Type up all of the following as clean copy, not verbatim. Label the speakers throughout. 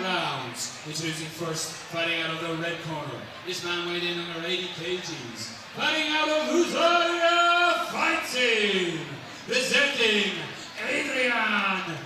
Speaker 1: rounds. Introducing first, fighting out of the red corner. This man weighed in under 80 kgs. Fighting out of Huzaria Fighting. Presenting Adrian Elbert.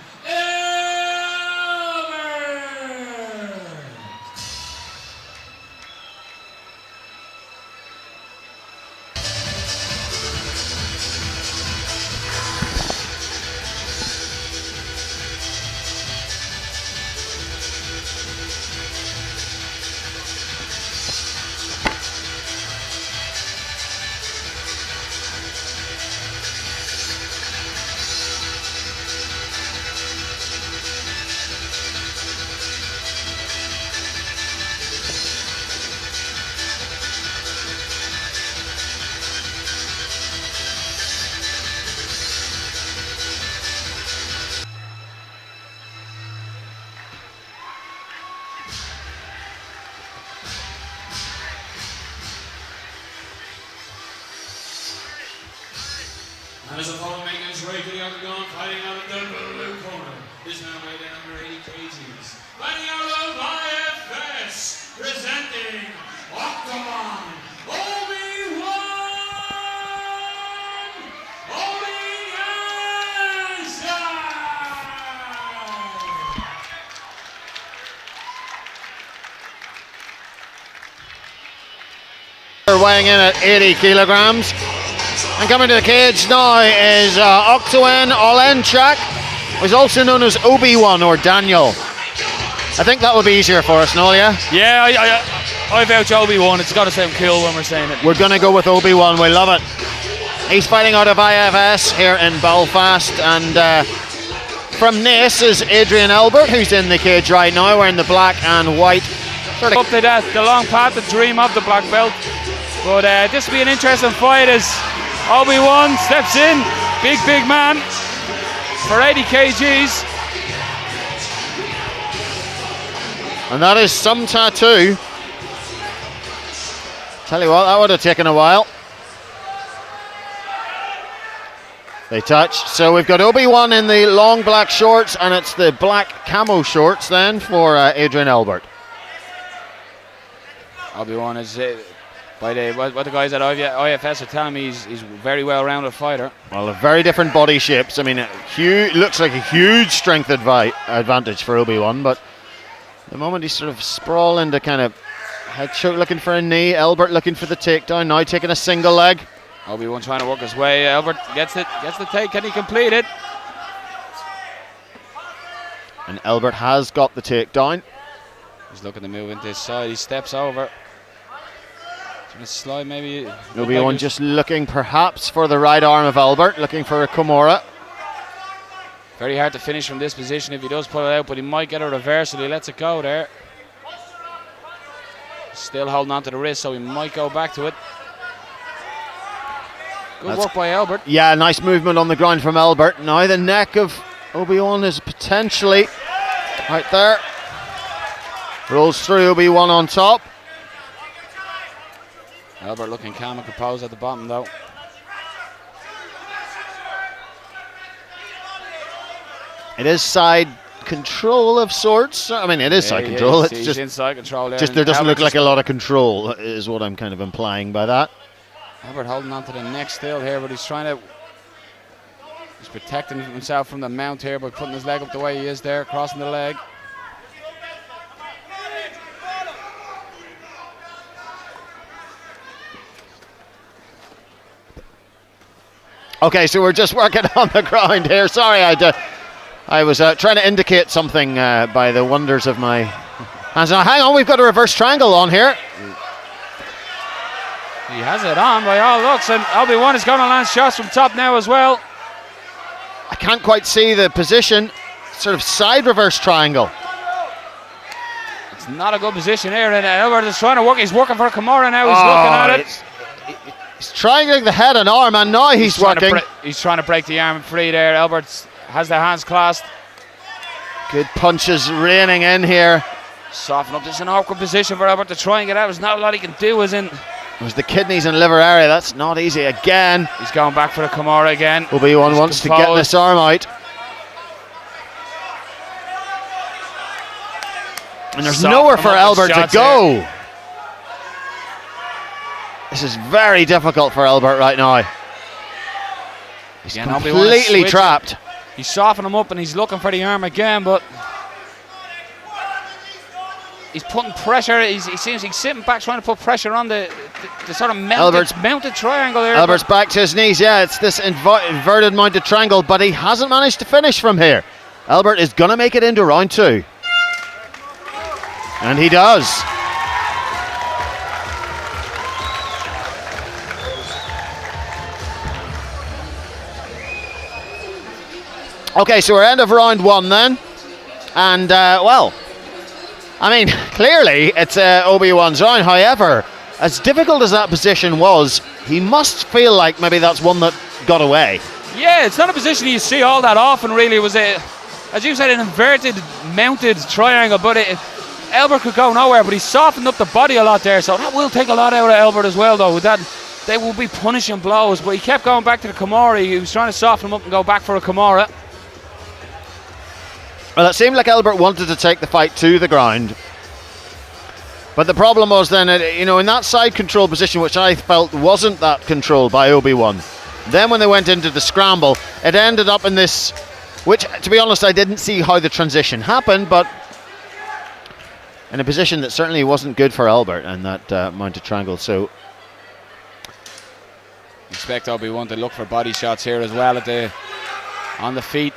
Speaker 1: And as a follow making his way to the octagon, fighting out of the blue corner. This man weighed in under 80 kgs. Fighting out of IFS, presenting Oktawain Olen.
Speaker 2: Weighing in at 80 kilograms. And coming to the cage now is Oktawain Olen, who's also known as Obi-Wan or Daniel. I think that would be easier for us, Noel, yeah?
Speaker 3: Yeah, I vouch Obi-Wan. It's got to sound cool when we're saying it.
Speaker 2: We're going to go with Obi-Wan, we love it. He's fighting out of IFS here in Belfast, and from Nace is Adrian Elbert, who's in the cage right now, wearing the black and white.
Speaker 3: Up to that, the long path, the dream of the black belt. But this will be an interesting fight as Obi-Wan steps in, big man, for 80 kgs.
Speaker 2: And that is some tattoo. Tell you what, that would have taken a while. They touched. So we've got Obi-Wan in the long black shorts, and it's the black camo shorts then for Adrian Elbert.
Speaker 3: Obi-Wan is... what the guys at IFS are telling me, he's a very well-rounded fighter.
Speaker 2: Well, very different body shapes. I mean, looks like a huge strength advantage for Obi-Wan, but the moment he's sort of sprawl into kind of head choke, looking for a knee, Elbert looking for the takedown, now taking a single leg.
Speaker 3: Obi-Wan trying to work his way. Elbert gets the take. Can he complete it?
Speaker 2: And Elbert has got the takedown.
Speaker 3: He's looking to move into his side. He steps over. Slide maybe.
Speaker 2: Obi-Wan just looking perhaps for the right arm of Elbert, looking for a Kimura.
Speaker 3: Very hard to finish from this position if he does pull it out, but he might get a reversal. He lets it go there. Still holding on to the wrist, so he might go back to it. Good work by Elbert. Yeah,
Speaker 2: nice movement on the ground from Elbert. Now the neck of Obi-Wan is potentially right there. Rolls through, Obi-Wan on top.
Speaker 3: Elbert looking calm and composed at the bottom though.
Speaker 2: It is side control of sorts. I mean, it is side control. It's just
Speaker 3: inside control there.
Speaker 2: Just there doesn't look like a lot of control, is what I'm kind of implying by that.
Speaker 3: Elbert holding on to the neck still here, but he's protecting himself from the mount here by putting his leg up the way he is there, crossing the leg.
Speaker 2: Okay, so we're just working on the ground here. Sorry, I was trying to indicate something by the wonders of my hands. Now, hang on, we've got a reverse triangle on here.
Speaker 3: He has it on by all looks, and Obi-Wan is going to land shots from top now as well.
Speaker 2: I can't quite see the position. Sort of side reverse triangle.
Speaker 3: It's not a good position here, and Elbert is trying to work. He's working for Kimura now. He's looking at it.
Speaker 2: He's triangling the head and arm, and now he's working.
Speaker 3: He's trying to break the arm free there. Elbert has the hands clasped.
Speaker 2: Good punches raining in here.
Speaker 3: Soften up. This is an awkward position for Elbert to try and get out. There's not a lot he can do.
Speaker 2: There's the kidneys and liver area. That's not easy again.
Speaker 3: He's going back for the Kimura again.
Speaker 2: Obi-Wan wants to get this arm out. And there's
Speaker 3: Soft
Speaker 2: nowhere
Speaker 3: come
Speaker 2: for
Speaker 3: up with
Speaker 2: Elbert to
Speaker 3: shots
Speaker 2: go.
Speaker 3: here.
Speaker 2: This is very difficult for Elbert right now. He's
Speaker 3: Again, Obi-Wan is
Speaker 2: completely
Speaker 3: switching.
Speaker 2: trapped.
Speaker 3: He's softening him up and he's looking for the arm again, but he's putting pressure. He seems he's sitting back trying to put pressure on the sort of mounted triangle there.
Speaker 2: Albert's back to his knees. Yeah, it's this inverted mounted triangle, but he hasn't managed to finish from here. Elbert is going to make it into round 2. And he does. Okay, so we're end of round 1 then. And, well, I mean, clearly it's Obi-Wan's round. However, as difficult as that position was, he must feel like maybe that's one that got away.
Speaker 3: Yeah, it's not a position you see all that often, really. It was, as you said, an inverted, mounted triangle, but Elbert could go nowhere, but he softened up the body a lot there, so that will take a lot out of Elbert as well, though. With that, they will be punishing blows, but he kept going back to the Kimura. He was trying to soften him up and go back for a Kimura.
Speaker 2: Well, it seemed like Elbert wanted to take the fight to the ground. But the problem was then, in that side control position, which I felt wasn't that controlled by Obi-Wan. Then when they went into the scramble, it ended up in this, which, to be honest, I didn't see how the transition happened, but in a position that certainly wasn't good for Elbert and that mounted triangle. So
Speaker 3: Expect Obi-Wan to look for body shots here as well on the feet.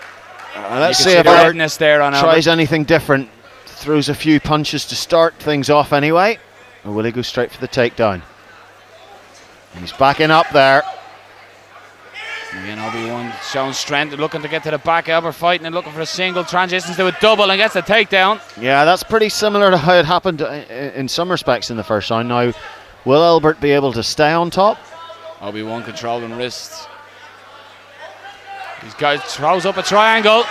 Speaker 2: Let's see if Elbert
Speaker 3: there on
Speaker 2: tries anything different. Throws a few punches to start things off anyway. Or will he go straight for the takedown? He's backing up there.
Speaker 3: Again, Obi-Wan showing strength, looking to get to the back. Elbert fighting and looking for a single, transitions to a double and gets the takedown.
Speaker 2: Yeah, that's pretty similar to how it happened in some respects in the first round. Now, will Elbert be able to stay on top?
Speaker 3: Obi-Wan controlling wrists. These guys throws up a triangle.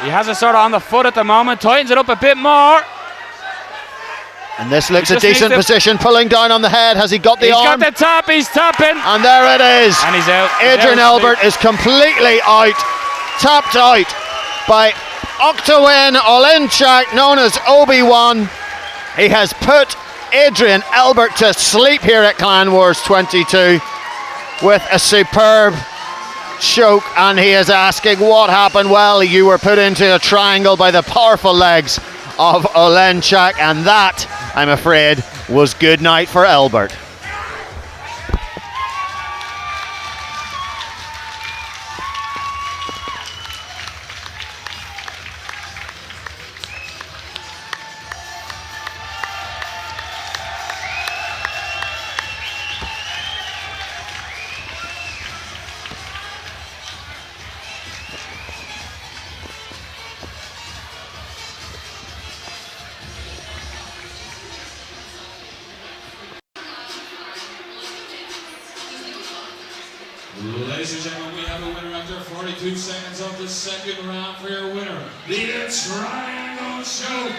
Speaker 3: He has it sort of on the foot at the moment, tightens it up a bit more.
Speaker 2: And this looks a decent position, pulling down on the head. Has he got the arm?
Speaker 3: He's got the top, he's tapping.
Speaker 2: And there it is.
Speaker 3: And he's out.
Speaker 2: Adrian Elbert is completely out, tapped out by Oktawain Olen, known as Obi-Wan. He has put Adrian Elbert to sleep here at Clan Wars 22 with a superb choke, and he is asking what happened. Well, you were put into a triangle by the powerful legs of Olenchak, and that, I'm afraid, was good night for Elbert.
Speaker 1: Ladies and gentlemen, we have a winner after 42 seconds of the second round for your winner, the Triangle Choke.